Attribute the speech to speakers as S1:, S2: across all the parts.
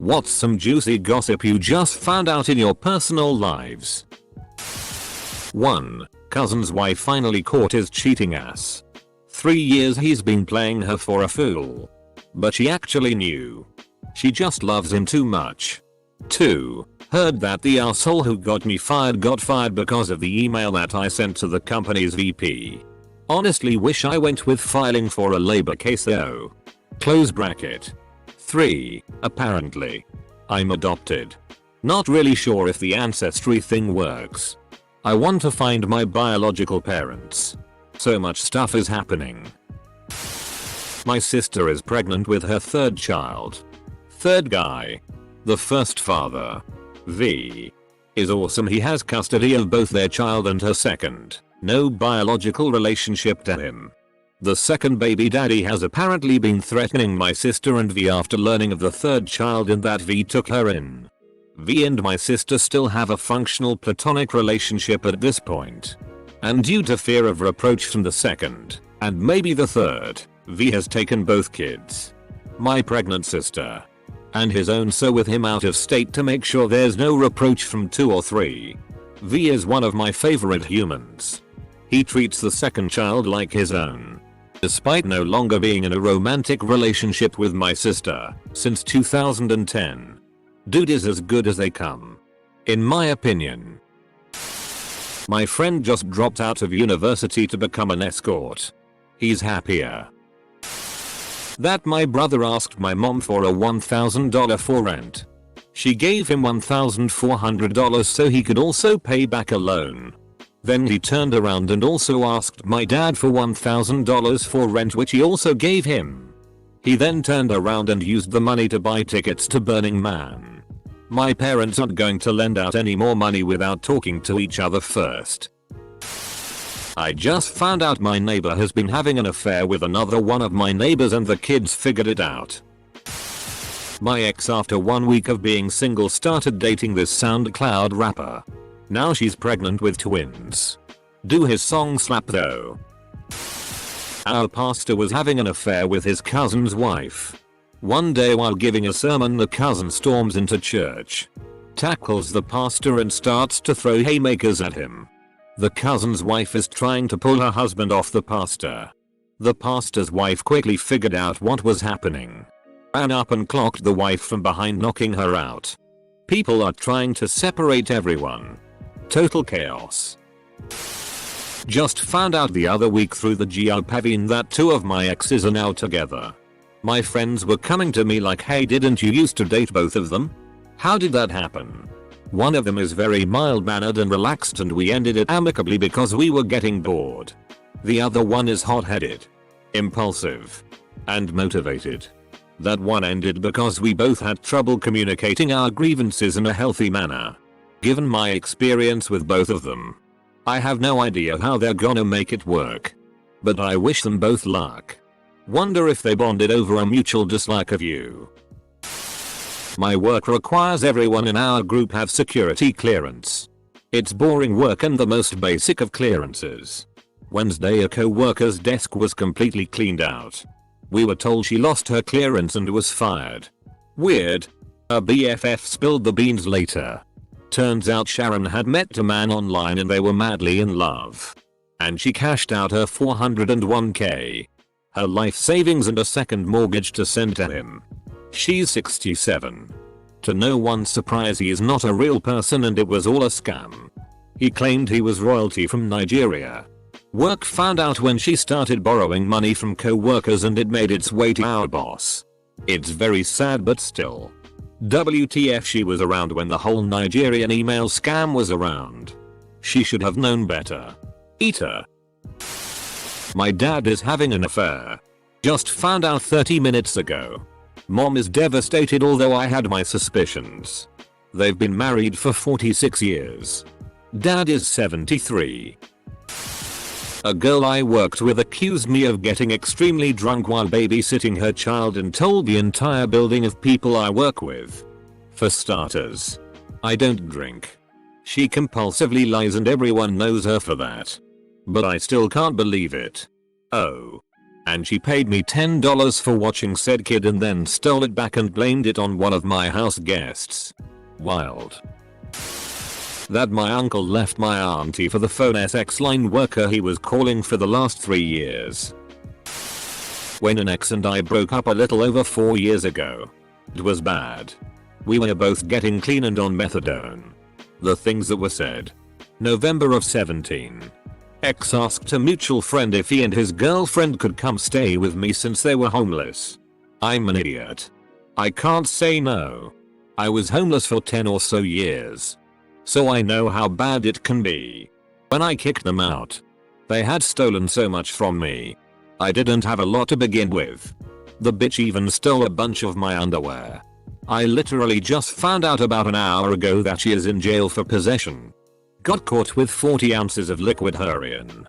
S1: What's some juicy gossip you just found out in your personal lives? 1. Cousin's wife finally caught his cheating ass. 3 years he's been playing her for a fool. But she actually knew. She just loves him too much. 2. Heard that the asshole who got me fired got fired because of the email that I sent to the company's VP. Honestly wish I went with filing for a labor case though. Close bracket. 3. Apparently. I'm adopted. Not really sure if the ancestry thing works. I want to find my biological parents. So much stuff is happening. My sister is pregnant with her 3rd child. 3rd guy. The first father, V, is awesome. He has custody of both their child and her 2nd. No biological relationship to him. The 2nd baby daddy has apparently been threatening my sister and V after learning of the 3rd child and that V took her in. V and my sister still have a functional platonic relationship at this point. And due to fear of reproach from the 2nd, and maybe the 3rd, V has taken both kids. My pregnant sister. And his own so with him out of state to make sure there's no reproach from 2 or 3. V is one of my favorite humans. He treats the 2nd child like his own. Despite no longer being in a romantic relationship with my sister since 2010. Dude is as good as they come. In my opinion. My friend just dropped out of university to become an escort. He's happier. That my brother asked my mom for a $1,000 for rent. She gave him $1,400 so he could also pay back a loan. Then he turned around and also asked my dad for $1,000 for rent, which he also gave him. He then turned around and used the money to buy tickets to Burning Man. My parents aren't going to lend out any more money without talking to each other first. I just found out my neighbor has been having an affair with another one of my neighbors and the kids figured it out. My ex after 1 week of being single started dating this SoundCloud rapper. Now she's pregnant with twins. Do his song slap though? Our pastor was having an affair with his cousin's wife. One day while giving a sermon, the cousin storms into church, tackles the pastor and starts to throw haymakers at him. The cousin's wife is trying to pull her husband off the pastor. The pastor's wife quickly figured out what was happening. Ran up and clocked the wife from behind, knocking her out. People are trying to separate everyone. Total chaos. Just found out the other week through the Geopavine that 2 of my exes are now together. My friends were coming to me like, hey, didn't you used to date both of them? How did that happen? One of them is very mild-mannered and relaxed and we ended it amicably because we were getting bored. The other one is hot-headed, impulsive, and motivated. That one ended because we both had trouble communicating our grievances in a healthy manner. Given my experience with both of them, I have no idea how they're gonna make it work. But I wish them both luck. Wonder if they bonded over a mutual dislike of you. My work requires everyone in our group have security clearance. It's boring work and the most basic of clearances. Wednesday a co-worker's desk was completely cleaned out. We were told she lost her clearance and was fired. Weird. Her BFF spilled the beans later. Turns out Sharon had met a man online and they were madly in love. And she cashed out her $401k. Her life savings and a 2nd mortgage to send to him. She's 67. To no one's surprise, he is not a real person and it was all a scam. He claimed he was royalty from Nigeria. Work found out when she started borrowing money from co-workers and it made its way to our boss. It's very sad but still. WTF, she was around when the whole Nigerian email scam was around. She should have known better. Eat her. My dad is having an affair. Just found out 30 minutes ago. Mom is devastated although I had my suspicions. They've been married for 46 years. Dad is 73. A girl I worked with accused me of getting extremely drunk while babysitting her child and told the entire building of people I work with. For starters, I don't drink. She compulsively lies and everyone knows her for that. But I still can't believe it. Oh. and she paid me $10 for watching said kid and then stole it back and blamed it on one of my house guests. Wild. That my uncle left my auntie for the phone sex line worker he was calling for the last 3 years. When an ex and I broke up a little over 4 years ago. It was bad. We were both getting clean and on methadone. The things that were said. November of 17. Ex asked a mutual friend if he and his girlfriend could come stay with me since they were homeless. I'm an idiot. I can't say no. I was homeless for 10 or so years. So I know how bad it can be. When I kicked them out, they had stolen so much from me. I didn't have a lot to begin with. The bitch even stole a bunch of my underwear. I literally just found out about an hour ago that she is in jail for possession. Got caught with 40 ounces of liquid heroin.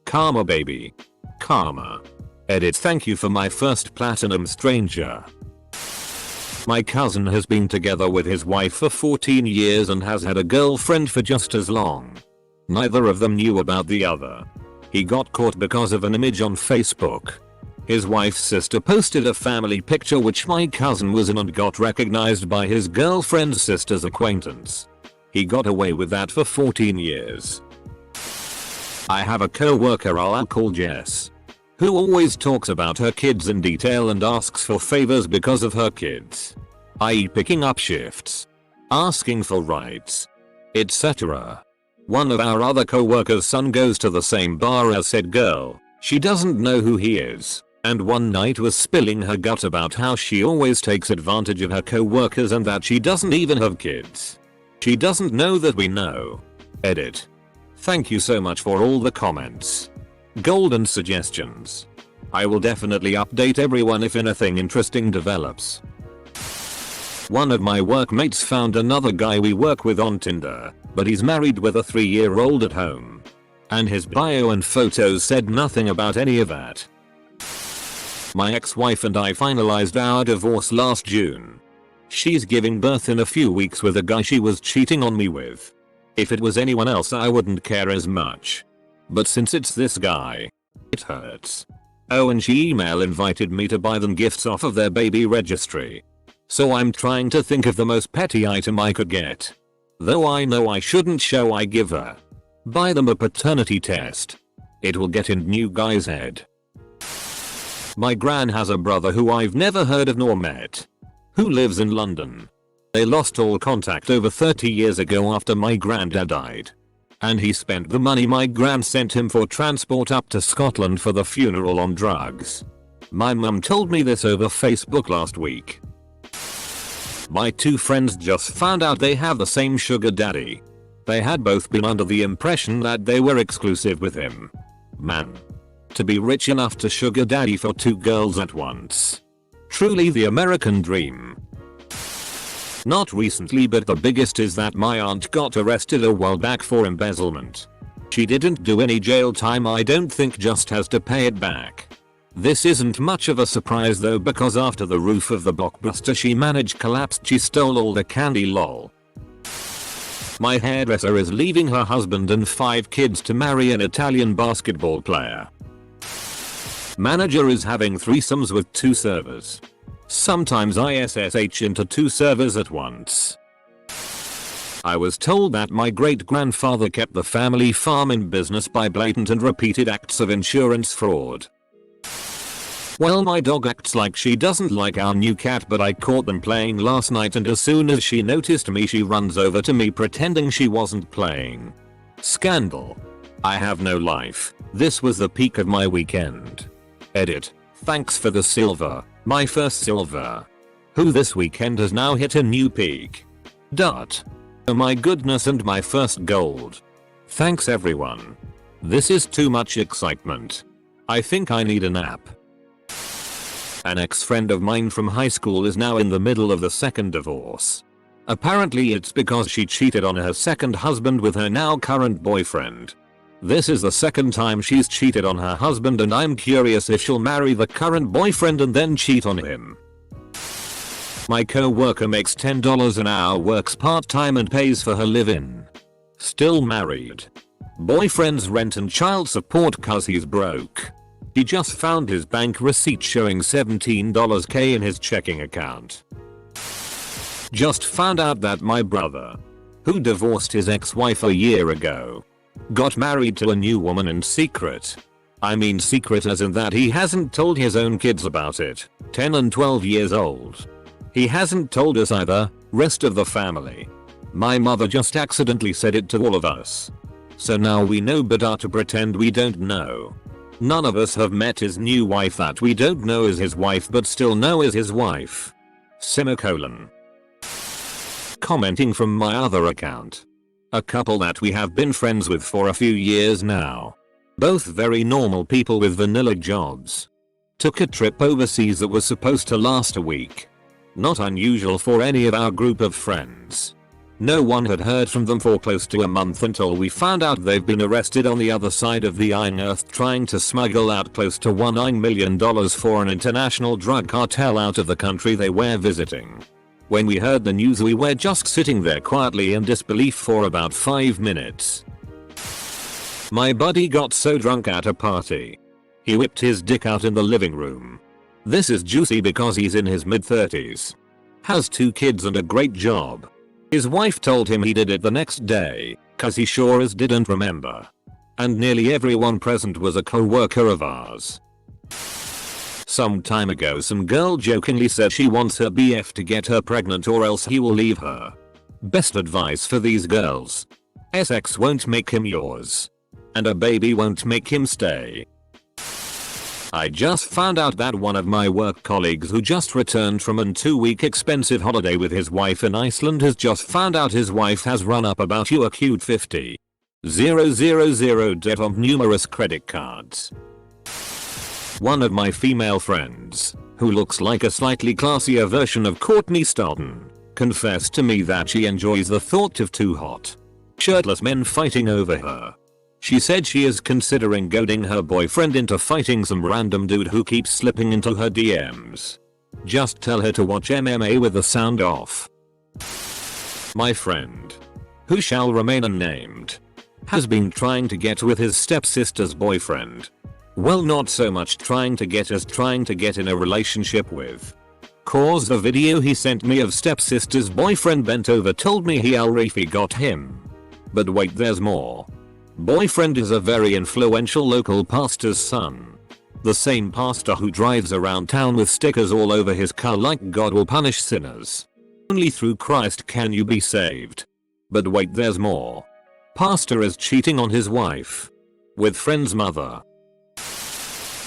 S1: Karma baby. Karma. Edit. Thank you for my first platinum stranger. My cousin has been together with his wife for 14 years and has had a girlfriend for just as long. Neither of them knew about the other. He got caught because of an image on Facebook. His wife's sister posted a family picture which my cousin was in and got recognized by his girlfriend's sister's acquaintance. He got away with that for 14 years. I have a co-worker I'll call Jess, who always talks about her kids in detail and asks for favors because of her kids, i.e. picking up shifts, asking for rides, etc. One of our other co-workers' son goes to the same bar as said girl. She doesn't know who he is, and one night was spilling her gut about how she always takes advantage of her co-workers and that she doesn't even have kids. She doesn't know that we know. Edit. Thank you so much for all the comments. Golden suggestions. I will definitely update everyone if anything interesting develops. One of my workmates found another guy we work with on Tinder, but he's married with a 3-year-old at home. And his bio and photos said nothing about any of that. My ex-wife and I finalized our divorce last June. She's giving birth in a few weeks with a guy she was cheating on me with. If it was anyone else I wouldn't care as much. But since it's this guy, it hurts. Oh, and she email invited me to buy them gifts off of their baby registry. So I'm trying to think of the most petty item I could get. Though I know I shouldn't show I give her. Buy them a paternity test. It will get in new guy's head. My gran has a brother who I've never heard of nor met, who lives in London. They lost all contact over 30 years ago after my granddad died. And he spent the money my gran sent him for transport up to Scotland for the funeral on drugs. My mum told me this over Facebook last week. My two friends just found out they have the same sugar daddy. They had both been under the impression that they were exclusive with him. Man. To be rich enough to sugar daddy for 2 girls at once. Truly the American dream. Not recently, but the biggest is that my aunt got arrested a while back for embezzlement. She didn't do any jail time, I don't think, just has to pay it back. This isn't much of a surprise though, because after the roof of the Blockbuster she managed collapsed, she stole all the candy lol. My hairdresser is leaving her husband and 5 kids to marry an Italian basketball player. Manager is having threesomes with 2 servers. Sometimes ISSH into 2 servers at once. I was told that my great-grandfather kept the family farm in business by blatant and repeated acts of insurance fraud. Well, my dog acts like she doesn't like our new cat, but I caught them playing last night and as soon as she noticed me she runs over to me pretending she wasn't playing. Scandal. I have no life. This was the peak of my weekend. Edit. Thanks for the silver. My first silver. Who this weekend has now hit a new peak. Dot. Oh my goodness, and my first gold. Thanks everyone. This is too much excitement. I think I need a nap. An ex-friend of mine from high school is now in the middle of the second divorce. Apparently it's because she cheated on her second husband with her now current boyfriend. This is the second time she's cheated on her husband, and I'm curious if she'll marry the current boyfriend and then cheat on him. My co-worker makes $10 an hour, works part-time and pays for her live-in. Still married. Boyfriend's rent and child support cause he's broke. He just found his bank receipt showing $17K in his checking account. Just found out that my brother, who divorced his ex-wife a year ago, got married to a new woman in secret. I mean secret as in that he hasn't told his own kids about it, 10 and 12 years old. He hasn't told us either, rest of the family. My mother just accidentally said it to all of us. So now we know but are to pretend we don't know. None of us have met his new wife that we don't know is his wife but still know is his wife. Semicolon. Commenting from my other account. A couple that we have been friends with for a few years now. Both very normal people with vanilla jobs. Took a trip overseas that was supposed to last a week. Not unusual for any of our group of friends. No one had heard from them for close to a month until we found out they've been arrested on the other side of the earth trying to smuggle out close to $19 million for an international drug cartel out of the country they were visiting. When we heard the news we were just sitting there quietly in disbelief for about 5 minutes. My buddy got so drunk at a party. He whipped his dick out in the living room. This is juicy because he's in his mid-30s. Has 2 kids and a great job. His wife told him he did it the next day, cause he sure as didn't remember. And nearly everyone present was a co-worker of ours. Some time ago some girl jokingly said she wants her BF to get her pregnant or else he will leave her. Best advice for these girls. Sex won't make him yours. And a baby won't make him stay. I just found out that one of my work colleagues who just returned from an 2-week expensive holiday with his wife in Iceland has just found out his wife has run up about you a cute 50,000 debt on numerous credit cards. One of my female friends, who looks like a slightly classier version of Courtney Stodden, confessed to me that she enjoys the thought of 2 hot, shirtless men fighting over her. She said she is considering goading her boyfriend into fighting some random dude who keeps slipping into her DMs. Just tell her to watch MMA with the sound off. My friend, who shall remain unnamed, has been trying to get with his stepsister's boyfriend. Well, not so much trying to get as trying to get in a relationship with. Cause the video he sent me of stepsister's boyfriend bent over told me he already got him. But wait, there's more. Boyfriend is a very influential local pastor's son. The same pastor who drives around town with stickers all over his car like God will punish sinners. Only through Christ can you be saved. But wait, there's more. Pastor is cheating on his wife. With friend's mother.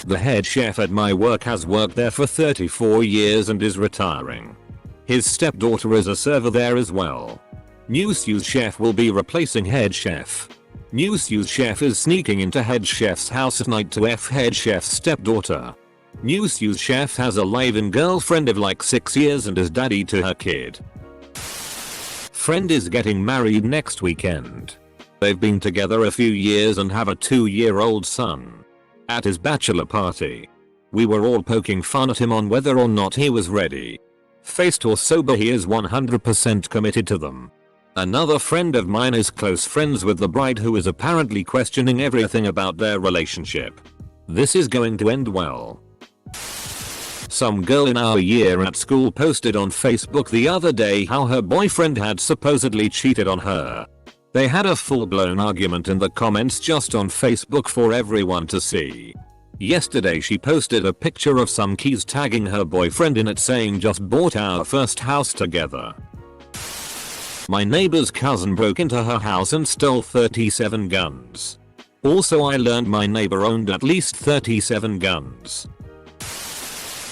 S1: The head chef at my work has worked there for 34 years and is retiring. His stepdaughter is a server there as well. New sous chef will be replacing head chef. New sous chef is sneaking into head chef's house at night to F head chef's stepdaughter. New sous chef has a live-in girlfriend of like 6 years and is daddy to her kid. Friend is getting married next weekend. They've been together a few years and have a 2-year-old son. At his bachelor party, we were all poking fun at him on whether or not he was ready. Faced or sober, he is 100% committed to them. Another friend of mine is close friends with the bride who is apparently questioning everything about their relationship. This is going to end well. Some girl in our year at school posted on Facebook the other day how her boyfriend had supposedly cheated on her. They had a full-blown argument in the comments just on Facebook for everyone to see. Yesterday she posted a picture of some keys tagging her boyfriend in it saying just bought our first house together. My neighbor's cousin broke into her house and stole 37 guns. Also, I learned my neighbor owned at least 37 guns.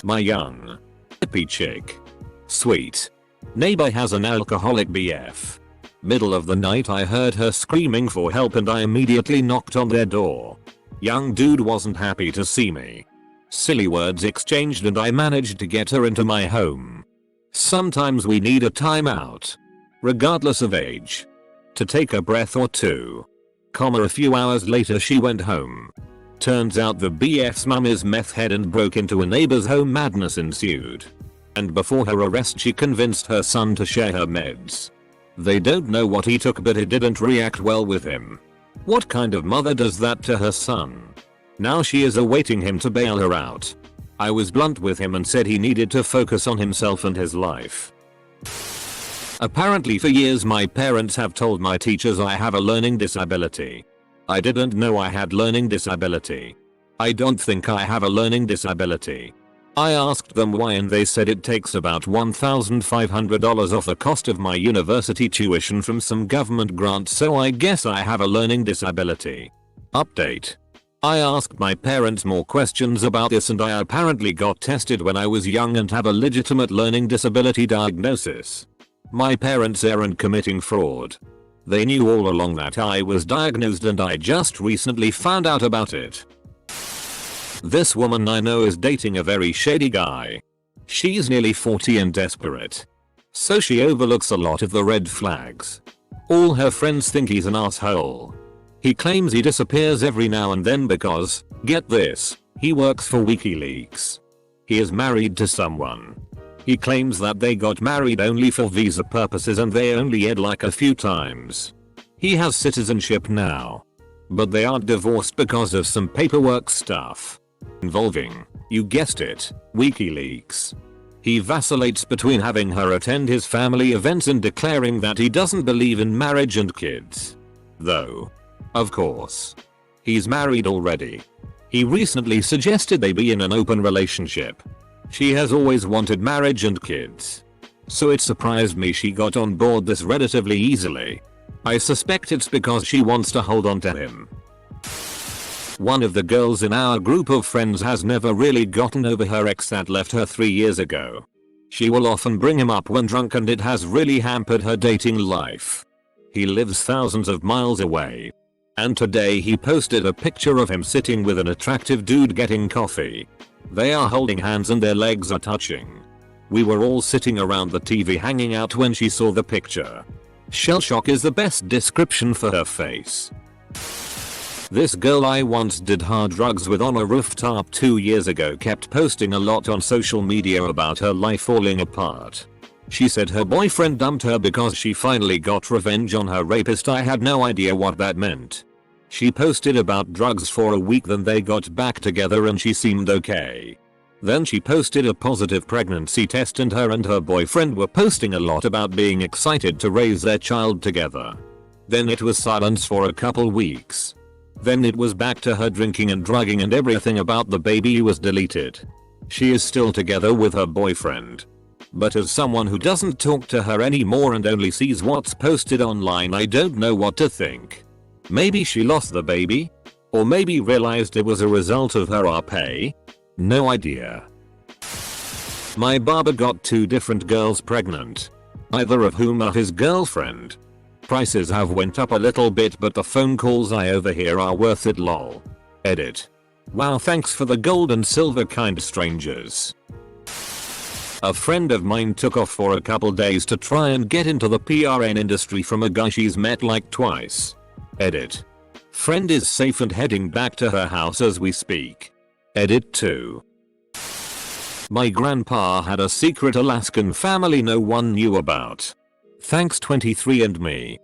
S1: My young, hippie chick, sweet neighbor has an alcoholic BF. Middle of the night I heard her screaming for help and I immediately knocked on their door. Young dude wasn't happy to see me. Silly words exchanged and I managed to get her into my home. Sometimes we need a timeout. Regardless of age. To take a breath or two. A few hours later she went home. Turns out the BF's mum is meth head and broke into a neighbor's home. Madness ensued. And before her arrest she convinced her son to share her meds. They don't know what he took but it didn't react well with him. What kind of mother does that to her son? Now she is awaiting him to bail her out. I was blunt with him and said he needed to focus on himself and his life. Apparently for years my parents have told my teachers I have a learning disability. I didn't know I had learning disability. I don't think I have a learning disability. I asked them why and they said it takes about $1,500 off the cost of my university tuition from some government grant, so I guess I have a learning disability. Update. I asked my parents more questions about this and I apparently got tested when I was young and have a legitimate learning disability diagnosis. My parents aren't committing fraud. They knew all along that I was diagnosed and I just recently found out about it. This woman I know is dating a very shady guy. She's nearly 40 and desperate. So she overlooks a lot of the red flags. All her friends think he's an asshole. He claims he disappears every now and then because, get this, he works for WikiLeaks. He is married to someone. He claims that they got married only for visa purposes and they only ed like a few times. He has citizenship now. But they aren't divorced because of some paperwork stuff. Involving, you guessed it, WikiLeaks. He vacillates between having her attend his family events and declaring that he doesn't believe in marriage and kids. Though, of course, he's married already. He recently suggested they be in an open relationship. She has always wanted marriage and kids. So it surprised me she got on board this relatively easily. I suspect it's because she wants to hold on to him. One of the girls in our group of friends has never really gotten over her ex that left her 3 years ago. She will often bring him up when drunk and it has really hampered her dating life. He lives thousands of miles away. And today he posted a picture of him sitting with an attractive dude getting coffee. They are holding hands and their legs are touching. We were all sitting around the TV hanging out when she saw the picture. Shell shock is the best description for her face. This girl I once did hard drugs with on a rooftop 2 years ago kept posting a lot on social media about her life falling apart. She said her boyfriend dumped her because she finally got revenge on her rapist. I had no idea what that meant. She posted about drugs for a week, then they got back together and she seemed okay. Then she posted a positive pregnancy test and her boyfriend were posting a lot about being excited to raise their child together. Then it was silence for a couple weeks. Then it was back to her drinking and drugging and everything about the baby was deleted. She is still together with her boyfriend. But as someone who doesn't talk to her anymore and only sees what's posted online, I don't know what to think. Maybe she lost the baby? Or maybe realized it was a result of her RP? No idea. My barber got 2 different girls pregnant. Either of whom are his girlfriend. Prices have went up a little bit but the phone calls I overhear are worth it lol. Edit. Wow, thanks for the gold and silver kind strangers. A friend of mine took off for a couple days to try and get into the PRN industry from a guy she's met like twice. Edit. Friend is safe and heading back to her house as we speak. Edit 2. My grandpa had a secret Alaskan family no one knew about. Thanks 23andMe.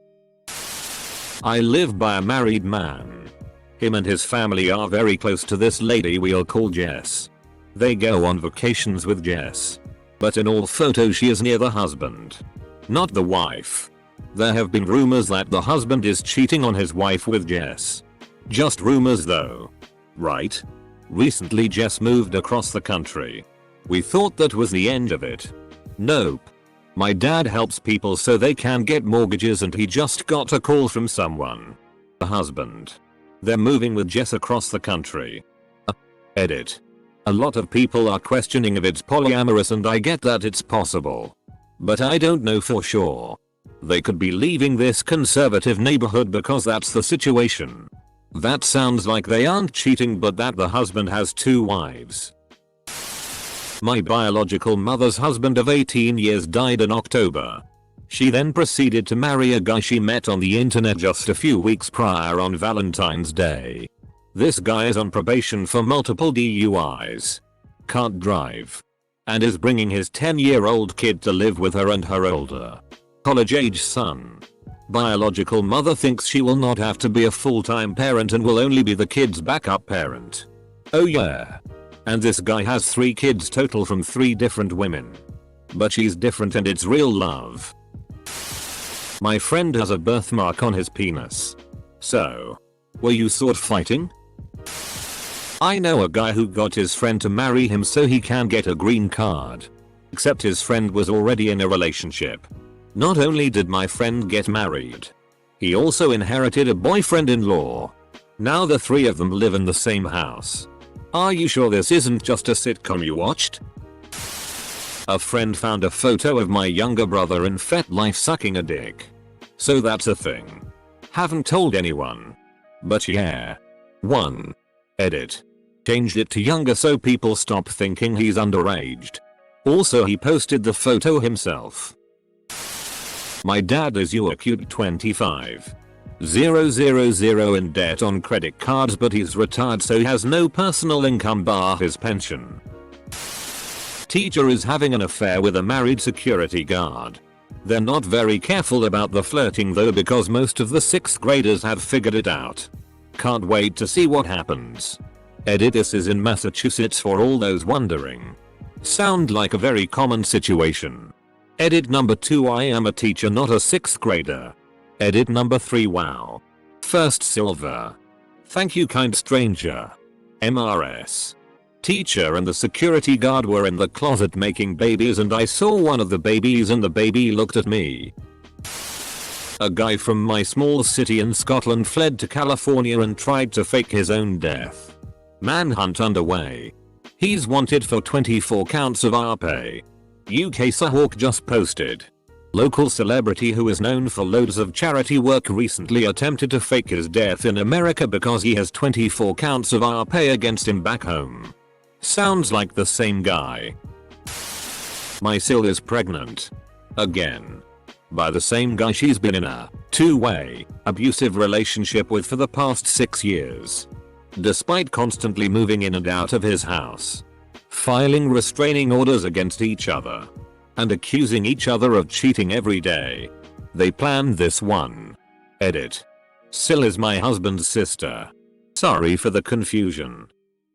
S1: I live by a married man. Him and his family are very close to this lady we'll call Jess. They go on vacations with Jess. But in all photos she is near the husband. Not the wife. There have been rumors that the husband is cheating on his wife with Jess. Just rumors though. Right? Recently Jess moved across the country. We thought that was the end of it. Nope. My dad helps people so they can get mortgages and he just got a call from someone. The husband. They're moving with Jess across the country. Edit. A lot of people are questioning if it's polyamorous and I get that it's possible. But I don't know for sure. They could be leaving this conservative neighborhood because that's the situation. That sounds like they aren't cheating but that the husband has 2 wives. My biological mother's husband of 18 years died in October. She then proceeded to marry a guy she met on the internet just a few weeks prior on Valentine's Day. This guy is on probation for multiple DUIs. Can't drive. And is bringing his 10-year-old kid to live with her and her older, college-age son. Biological mother thinks she will not have to be a full-time parent and will only be the kid's backup parent. Oh yeah. And this guy has 3 kids total from 3 different women. But she's different and it's real love. My friend has a birthmark on his penis. So, were you sword fighting? I know a guy who got his friend to marry him so he can get a green card. Except his friend was already in a relationship. Not only did my friend get married, he also inherited a boyfriend-in-law. Now the 3 of them live in the same house. Are you sure this isn't just a sitcom you watched? A friend found a photo of my younger brother in FetLife sucking a dick. So that's a thing. Haven't told anyone. But yeah. 1. Edit. Changed it to younger so people stop thinking he's underaged. Also he posted the photo himself. My dad is your cute 25. 000 in debt on credit cards but he's retired so he has no personal income bar his pension. Teacher is having an affair with a married security guard. They're not very careful about the flirting though because most of the 6th graders have figured it out. Can't wait to see what happens. Edit. This is in Massachusetts for all those wondering. Sound like a very common situation. Edit number 2. I am a teacher not a 6th grader. Edit number 3. Wow. First silver. Thank you kind stranger. MRS. Teacher and the security guard were in the closet making babies and I saw one of the babies and the baby looked at me. A guy from my small city in Scotland fled to California and tried to fake his own death. Manhunt underway. He's wanted for 24 counts of RP. UK Sahawk just posted. Local celebrity who is known for loads of charity work recently attempted to fake his death in America because he has 24 counts of RP against him back home. Sounds like the same guy. My sil is pregnant. Again. By the same guy she's been in a 2-way abusive relationship with for the past 6 years. Despite constantly moving in and out of his house. Filing restraining orders against each other. And accusing each other of cheating every day. They planned this one. Edit. Sil is my husband's sister. Sorry for the confusion.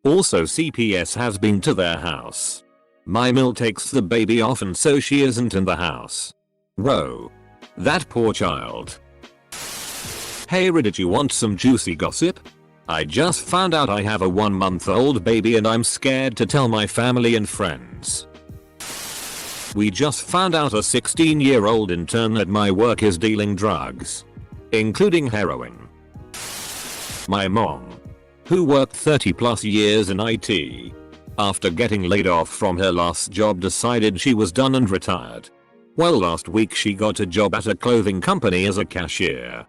S1: Also CPS has been to their house. My mil takes the baby often so she isn't in the house. Whoa. That poor child. Hey did you want some juicy gossip? I just found out I have a 1-month-old baby and I'm scared to tell my family and friends. We just found out a 16-year-old intern at my work is dealing drugs. Including heroin. My mom, who worked 30+ years in IT, after getting laid off from her last job decided she was done and retired. Well last week she got a job at a clothing company as a cashier.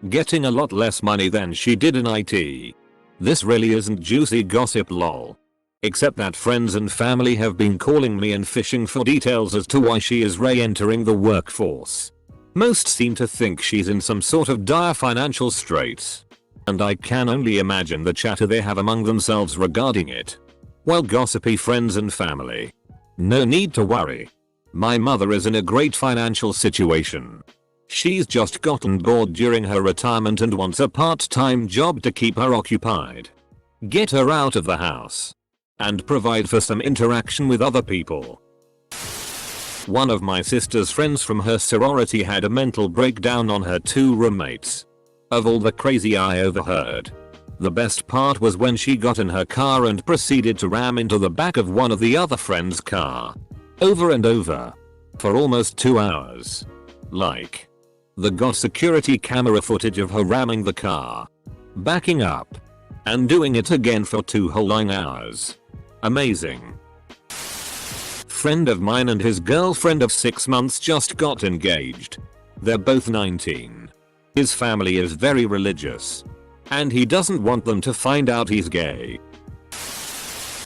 S1: Getting a lot less money than she did in IT. This really isn't juicy gossip lol. Except that friends and family have been calling me and fishing for details as to why she is re-entering the workforce. Most seem to think she's in some sort of dire financial straits. And I can only imagine the chatter they have among themselves regarding it. Well gossipy friends and family. No need to worry. My mother is in a great financial situation. She's just gotten bored during her retirement and wants a part-time job to keep her occupied. Get her out of the house. And provide for some interaction with other people. One of my sister's friends from her sorority had a mental breakdown on her 2 roommates. Of all the crazy I overheard. The best part was when she got in her car and proceeded to ram into the back of one of the other friend's car. Over and over. For almost 2 hours. Like. They got security camera footage of her ramming the car. Backing up. And doing it again for 2 whole long hours. Amazing. Friend of mine and his girlfriend of 6 months just got engaged. They're both 19. His family is very religious. And he doesn't want them to find out he's gay.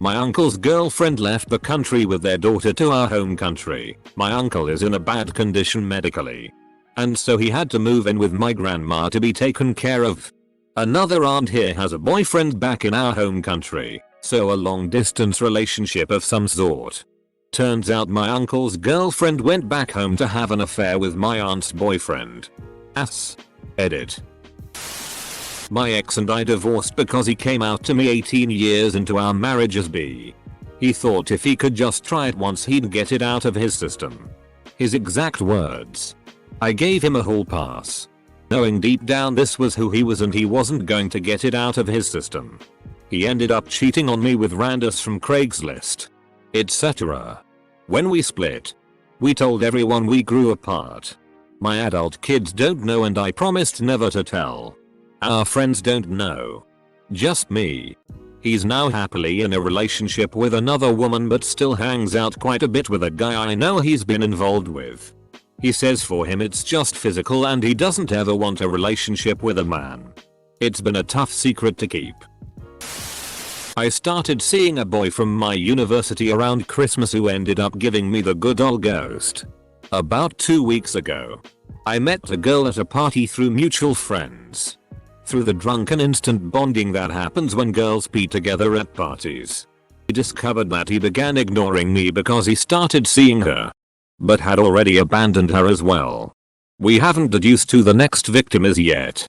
S1: My uncle's girlfriend left the country with their daughter to our home country. My uncle is in a bad condition medically. And so he had to move in with my grandma to be taken care of. Another aunt here has a boyfriend back in our home country. So a long distance relationship of some sort. Turns out my uncle's girlfriend went back home to have an affair with my aunt's boyfriend. Edit. My ex and I divorced because he came out to me 18 years into our marriage as bi. He thought if he could just try it once he'd get it out of his system. His exact words. I gave him a whole pass, knowing deep down this was who he was and he wasn't going to get it out of his system. He ended up cheating on me with randos from Craigslist, etc. When we split, we told everyone we grew apart. My adult kids don't know and I promised never to tell. Our friends don't know. Just me. He's now happily in a relationship with another woman but still hangs out quite a bit with a guy I know he's been involved with. He says for him it's just physical and he doesn't ever want a relationship with a man. It's been a tough secret to keep. I started seeing a boy from my university around Christmas who ended up giving me the good old ghost. About 2 weeks ago, I met the girl at a party through mutual friends. Through the drunken instant bonding that happens when girls be together at parties, I discovered that he began ignoring me because he started seeing her, but had already abandoned her as well. We haven't deduced who the next victim is yet,